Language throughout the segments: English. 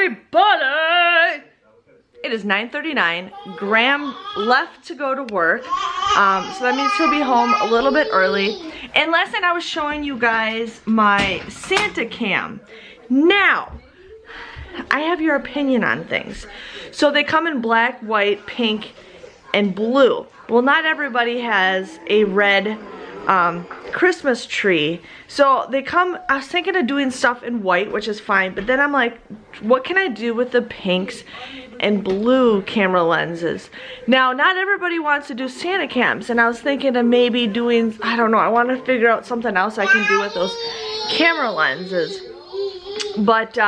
everybody! It is 9:39. Graham left to go to work, so that means he'll be home a little bit early. And last night I was showing you guys my Santa cam. Now, I have your opinion on things. So they come in black, white, pink, and blue. Well, not everybody has a red Christmas tree. So they come, I was thinking of doing stuff in white, which is fine, but then I'm like, what can I do with the pinks and blue camera lenses? Now, not everybody wants to do Santa cams, and I was thinking of maybe doing, I don't know, I want to figure out something else I can do with those camera lenses. But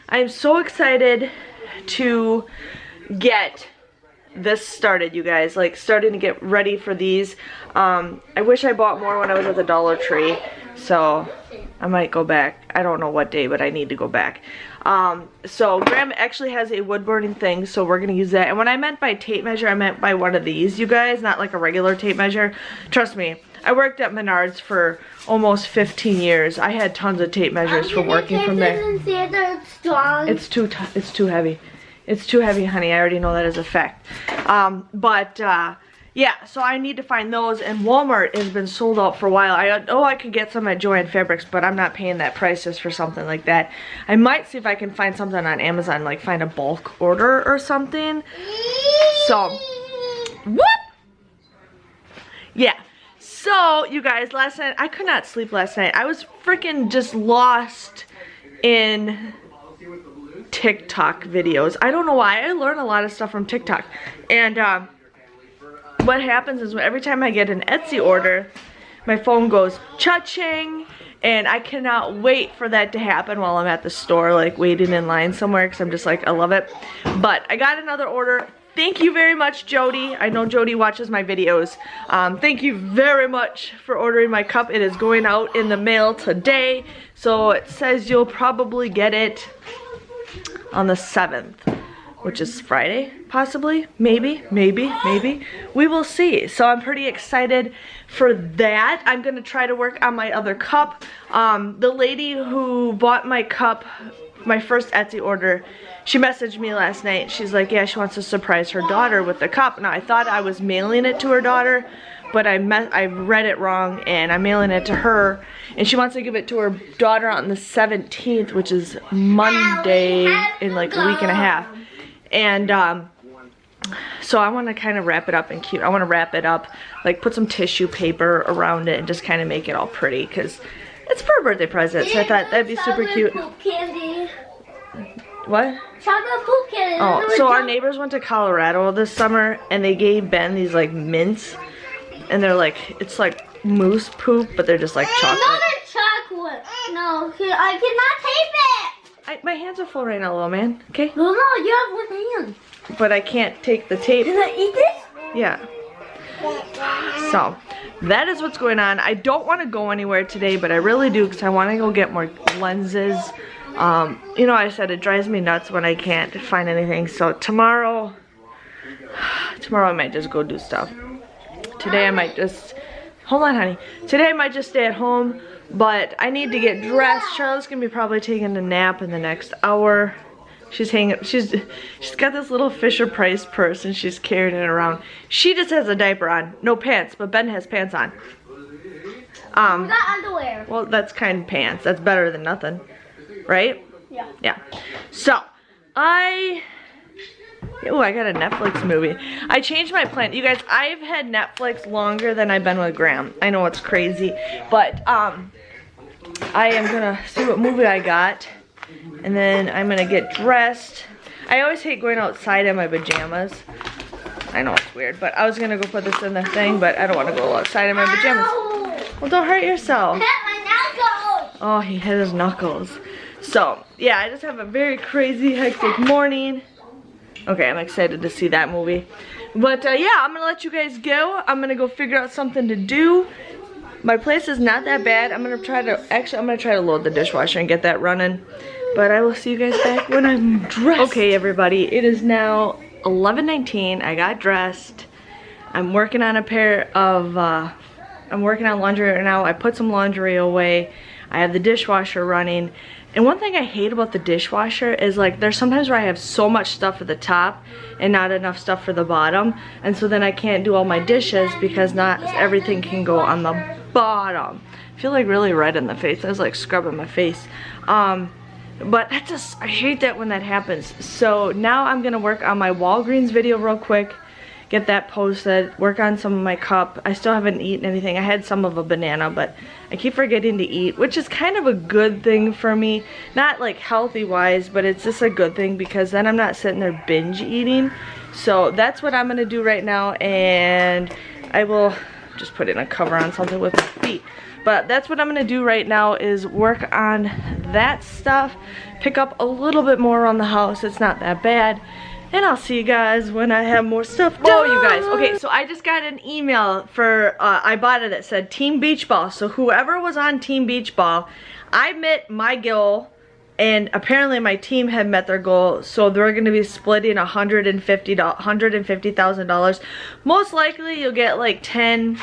I'm so excited to get this started, you guys, like starting to get ready for these. I wish I bought more when I was at the Dollar Tree, so I might go back. I don't know what day, but I need to go back. So Graham actually has a wood burning thing, so we're gonna use that. And when I meant by tape measure, I meant by one of these, you guys, not like a regular tape measure. Trust me, I worked at Menards for almost 15 years. I had tons of tape measures from working from there. It's too heavy. It's too heavy, honey. I already know that as a fact. Yeah, so I need to find those, and Walmart has been sold out for a while. I know I could get some at Joann Fabrics, but I'm not paying that price just for something like that. I might see if I can find something on Amazon, like find a bulk order or something. So, whoop! Yeah. So, you guys, last night, I could not sleep last night. I was freaking just lost in TikTok videos. I don't know why. I learn a lot of stuff from TikTok. And what happens is every time I get an Etsy order, my phone goes cha-ching, and I cannot wait for that to happen while I'm at the store, like waiting in line somewhere, because I'm just like, I love it. But I got another order. Thank you very much, Jody. I know Jody watches my videos. Thank you very much for ordering my cup. It is going out in the mail today, so it says you'll probably get it on the 7th, which is Friday, possibly, maybe. We will see. So I'm pretty excited for that. I'm gonna try to work on my other cup. The lady who bought my cup, my first Etsy order, she messaged me last night. She's like, yeah, she wants to surprise her daughter with the cup. Now, I thought I was mailing it to her daughter, but I read it wrong, and I'm mailing it to her, and she wants to give it to her daughter on the 17th, which is Monday, in like a week and a half. And so I want to kind of wrap it up and cute. I want to wrap it up, like put some tissue paper around it and just kind of make it all pretty, because it's for a birthday present, so I thought that'd be super cute. What? Chocolate poop candy. Oh, so our neighbors went to Colorado this summer, and they gave Ben these like mints, and they're like, it's like moose poop, but they're just like chocolate. Another chocolate. No, I cannot tape it. My hands are full right now, little man. Okay. No, you have one hand. But I can't take the tape. Can I eat this? Yeah. So that is what's going on. I don't want to go anywhere today, but I really do, because I want to go get more lenses. You know, I said it drives me nuts when I can't find anything. So tomorrow I might just go do stuff. Today I might just, hold on, honey. Today I might just stay at home, but I need to get dressed. Charlotte's gonna be probably taking a nap in the next hour. She's got this little Fisher Price purse, and she's carrying it around. She just has a diaper on, no pants, but Ben has pants on. We got underwear. Well, that's kind of pants. That's better than nothing, right? Yeah. Yeah. So I got a Netflix movie. I changed my plan. You guys, I've had Netflix longer than I've been with Graham. I know it's crazy, but I am gonna see what movie I got, and then I'm gonna get dressed. I always hate going outside in my pajamas. I know it's weird, but I was gonna go put this in the thing, but I don't want to go outside in my pajamas. Well, don't hurt yourself. Hit my knuckles. Oh, he hit his knuckles. So yeah, I just have a very crazy, hectic morning. Okay, I'm excited to see that movie. But yeah, I'm gonna let you guys go. I'm gonna go figure out something to do. My place is not that bad. I'm gonna try to load the dishwasher and get that running. But I will see you guys back when I'm dressed. Okay, everybody, it is now 11:19. I got dressed. I'm working on I'm working on laundry right now. I put some laundry away. I have the dishwasher running. And one thing I hate about the dishwasher is like there's sometimes where I have so much stuff at the top and not enough stuff for the bottom, and so then I can't do all my dishes because not everything can go on the bottom. I feel like really red in the face. I was like scrubbing my face. But that just, I hate that when that happens. So now I'm gonna work on my Walgreens video real quick, get that posted, work on some of my cup. I still haven't eaten anything. I had some of a banana, but I keep forgetting to eat, which is kind of a good thing for me. Not like healthy wise, but it's just a good thing because then I'm not sitting there binge eating. So that's what I'm gonna do right now, and I will just put in a cover on something with my feet. But that's what I'm gonna do right now, is work on that stuff, pick up a little bit more around the house. It's not that bad. And I'll see you guys when I have more stuff done. Oh, you guys. Okay, so I just got an email for Ibotta that said Team Beach Ball. So whoever was on Team Beach Ball, I met my goal, and apparently my team had met their goal. So they're going to be splitting $150,000. Most likely you'll get like 10,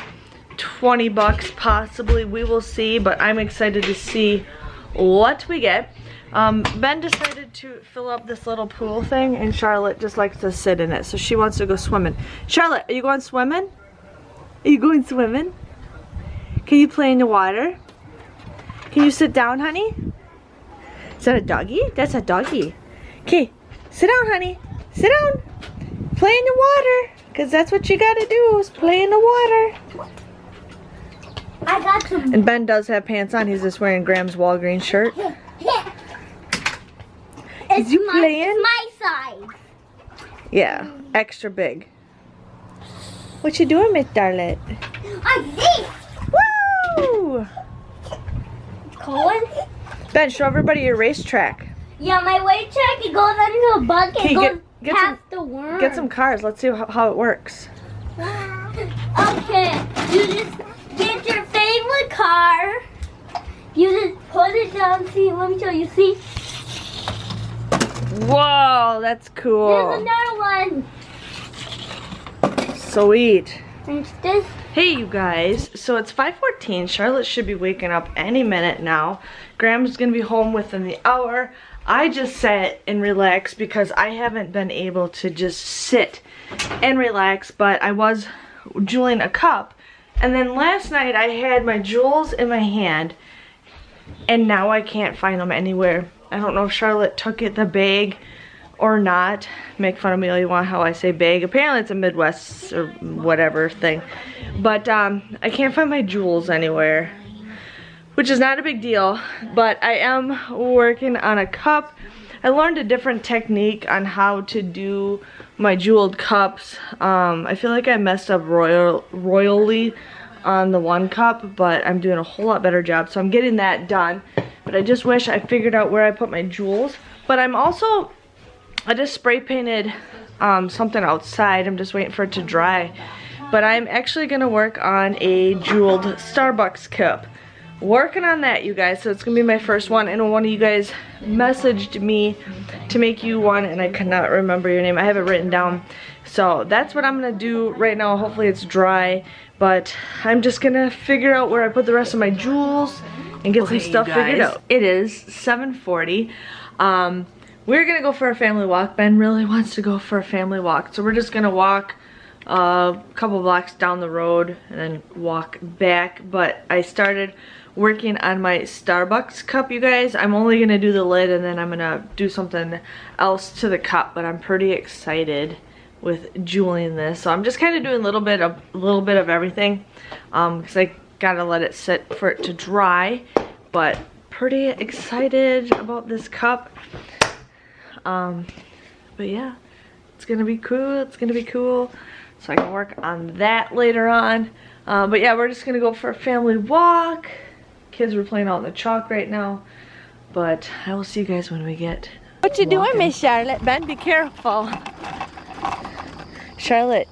20 bucks possibly. We will see, but I'm excited to see what we get. Ben decided to fill up this little pool thing, and Charlotte just likes to sit in it, so she wants to go swimming. Charlotte, are you going swimming? Are you going swimming? Can you play in the water? Can you sit down, honey? Is that a doggy? That's a doggy. Okay, sit down, honey. Sit down. Play in the water, because that's what you gotta do, is play in the water. I got some. And Ben does have pants on. He's just wearing Graham's Walgreens shirt. It's my size. Yeah, extra big. What you doing, Miss Darlet? I think. Woo! Colin? Ben, show everybody your racetrack. Yeah, my weight track, it goes into a bucket, it goes past the worm. Get some cars. Let's see how it works. Okay, you just get your favorite car. You just put it down. See, let me show you. See? Whoa, that's cool. There's another one. Sweet. There's this. Hey, you guys. So it's 5:14. Charlotte should be waking up any minute now. Graham's going to be home within the hour. I just sat and relaxed because I haven't been able to just sit and relax, but I was jeweling a cup. And then last night I had my jewels in my hand, and now I can't find them anywhere. I don't know if Charlotte took the bag or not. Make fun of me all you want how I say bag. Apparently it's a Midwest or whatever thing. But I can't find my jewels anywhere, which is not a big deal. But I am working on a cup. I learned a different technique on how to do my jeweled cups. I feel like I messed up royally on the one cup, but I'm doing a whole lot better job. So I'm getting that done. But I just wish I figured out where I put my jewels. But I just spray painted something outside. I'm just waiting for it to dry. But I'm actually going to work on a jeweled Starbucks cup. Working on that, you guys. So it's going to be my first one. And one of you guys messaged me to make you one, and I cannot remember your name. I have it written down. So that's what I'm going to do right now. Hopefully it's dry. But I'm just going to figure out where I put the rest of my jewels and get some stuff figured out. It is 7:40. We're gonna go for a family walk. Ben really wants to go for a family walk, so we're just gonna walk a couple blocks down the road and then walk back. But I started working on my Starbucks cup, you guys. I'm only gonna do the lid, and then I'm gonna do something else to the cup, but I'm pretty excited with jeweling this. So I'm just kind of doing a little bit of everything, because I gotta let it sit for it to dry. But pretty excited about this cup. But yeah, it's gonna be cool. It's gonna be cool. So I can work on that later on. But yeah, we're just gonna go for a family walk. Kids were playing out in the chalk right now. But I will see you guys when we get. What you doing, Miss Charlotte? Ben, be careful. Charlotte,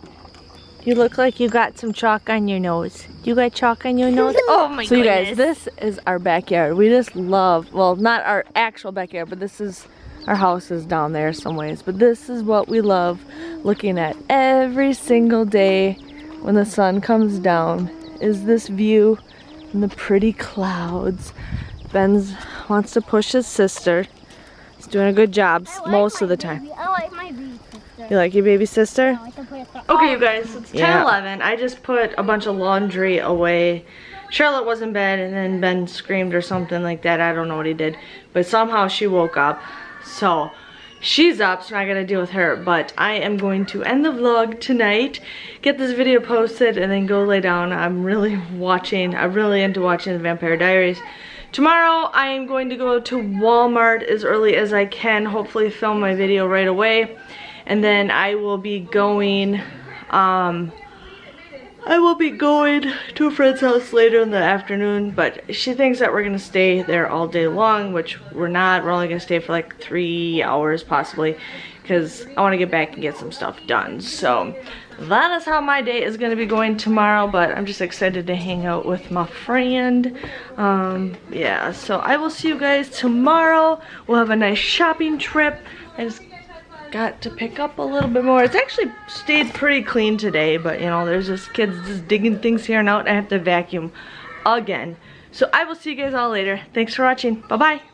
you look like you got some chalk on your nose. You got chalk on your nose? Oh my goodness. So you guys, this is our backyard. We just love, well, not our actual backyard, but this is, our house is down there some ways. But this is what we love looking at every single day when the sun comes down, is this view and the pretty clouds. Ben wants to push his sister. He's doing a good job most of the time. I like my baby sister. You like your baby sister? Okay, you guys, it's 10:11. I just put a bunch of laundry away. Charlotte was in bed and then Ben screamed or something like that. I don't know what he did. But somehow she woke up. So she's up, so I gotta deal with her. But I am going to end the vlog tonight, get this video posted, and then go lay down. I'm really into watching the Vampire Diaries. Tomorrow I am going to go to Walmart as early as I can, hopefully film my video right away. And then I will be going to a friend's house later in the afternoon, but she thinks that we're gonna stay there all day long, which we're not. We're only gonna stay for like 3 hours possibly, because I want to get back and get some stuff done. So that is how my day is gonna be going tomorrow, but I'm just excited to hang out with my friend. Yeah, so I will see you guys tomorrow. We'll have a nice shopping trip. I just got to pick up a little bit more. It's actually stayed pretty clean today, but you know, there's just kids just digging things here and out. I have to vacuum again. So I will see you guys all later. Thanks for watching. Bye bye.